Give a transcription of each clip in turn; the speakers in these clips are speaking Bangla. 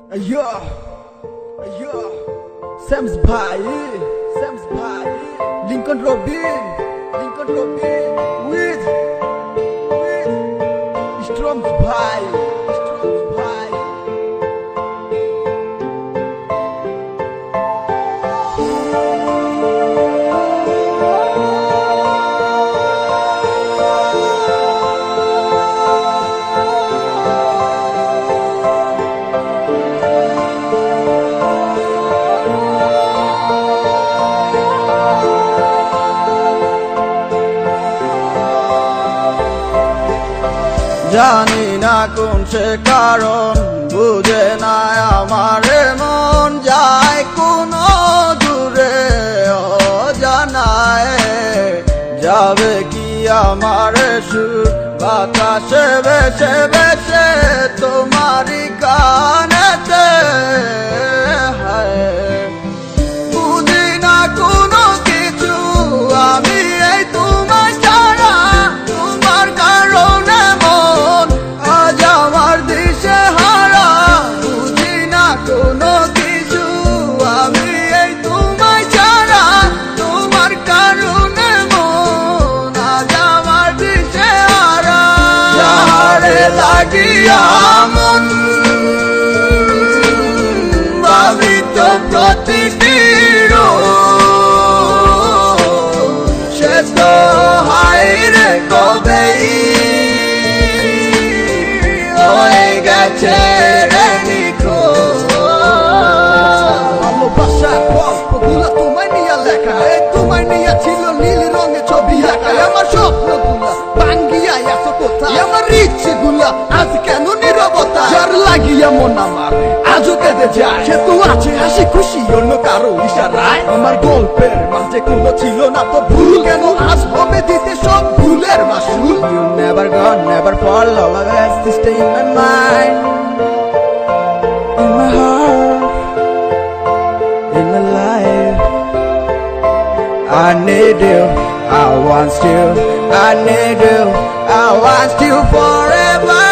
Ayo, ayo, Sam's bhai, Lincoln Robin, with Strom's bhai. জানি না কোন সে কারণ বুঝে না আমার মন যায় কোন দূরে জানায় যাবে কি আমার সুর বাতাসে বেশে বেশে তোমারই কানেতে বুঝি না কোনো কিছু আমি এই তোমার ছাড়া তোমার কারণে মন আজ আমার দিশে হারা বুঝি না কোনো কিছু আমি এই তোমার ছাড়া তোমার কারণে মন আজ আমার দিশে হারা যারে লাগিয়া মন ভাবিত প্রতিটি সে তো হাইরে কবেই হয়ে গেছে রে নিখোঁজ। ভালোবাসার গল্পগুলো তোমায় নিয়ে লেখা তোমায় নিয়ে ছিল নীল রঙের ছবি আঁকা আমার স্বপ্নগুলা ভাঙ্গিয়া আসো কোথায় আমার ইচ্ছেগুলা আজ কেন নীরবতা যার লাগিয়া মন আমার আজও কেঁদে যায় সে তো আছে হাসি খুশি অন্য কারো ইশারায় আমার গল্পের মাঝে কোনো ছিল না তো ভুল কেন আজ হবে দিতে সব ভুলের মাসুল You never gone, never fall, all I has to stay in my mind, in my heart, in my life. I need you, I want you, I need you, I want you forever.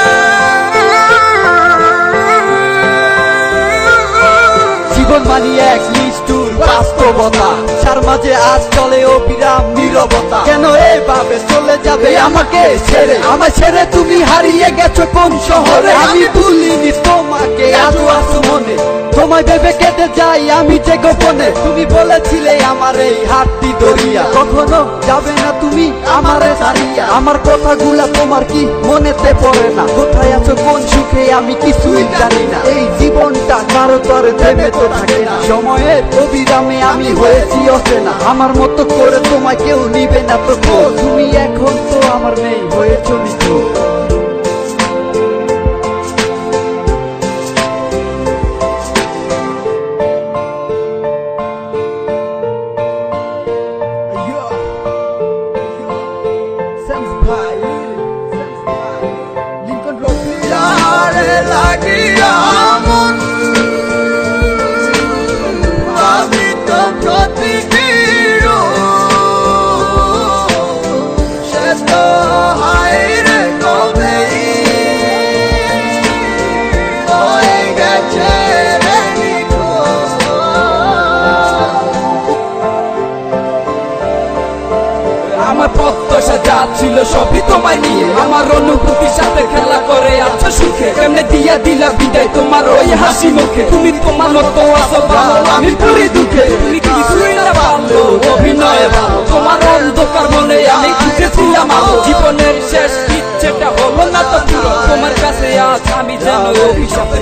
জীবন মানি এক নিষ্ঠুর বাস্তবতা যার মাঝে আজ চলে অবিরাম নীরবতা কেন এভাবে চলে যাবে আমাকে ছেড়ে আমায় ছেড়ে তুমি হারিয়ে গেছো কোন শহরে আমি ভুলিনি তোমাকে আজও আছো মনে তোমায় ভেবে কেটে যাই আমি যে গোপনে তুমি বলেছিলে আমার এই হাতটি দরিয়া কখনো যাবে না তুমি আমারে ছাড়িয়া আমার কথাগুলা তোমার কি মনেতে পড়ে না কোথায় আছো কোন সুখে আমি কিছুই জানি না এই জীবনটা কারো তরে থেমে তো থাকে না সময়ের অবিরামে আমি হয়েছি অচেনা আমার মতো করে তোমায় কেউ নিবে না তো তুমি এখন তো আমার নেই হয়েছো নিখোঁজ। যারে লাগিয়া মন ভাবিত প্রতিটি সে তো হাইরে কবেই হয়ে গেছে রে নিখোঁজ। আমার প্রত্যাশা যা ছিল সবই তোমায় নিয়ে আমার অনুভূতির সাথে খেলা করে আছো সুখে কেমনে দিয়া দিলা বিদায় তোমার ওই হাসি মুখে তুমি তোমার মতো আছো ভালো আমি পুরি দুঃখে তুমি কিছুই না পারলো অভিনয়ে ভালো তোমার অন্ধকার মনে আমি ঢুকেছিলাম আলো জীবনের শেষ ইচ্ছেটা হলো না তো পুরো তোমার কাছে আজ আমি যেন অভিশাপে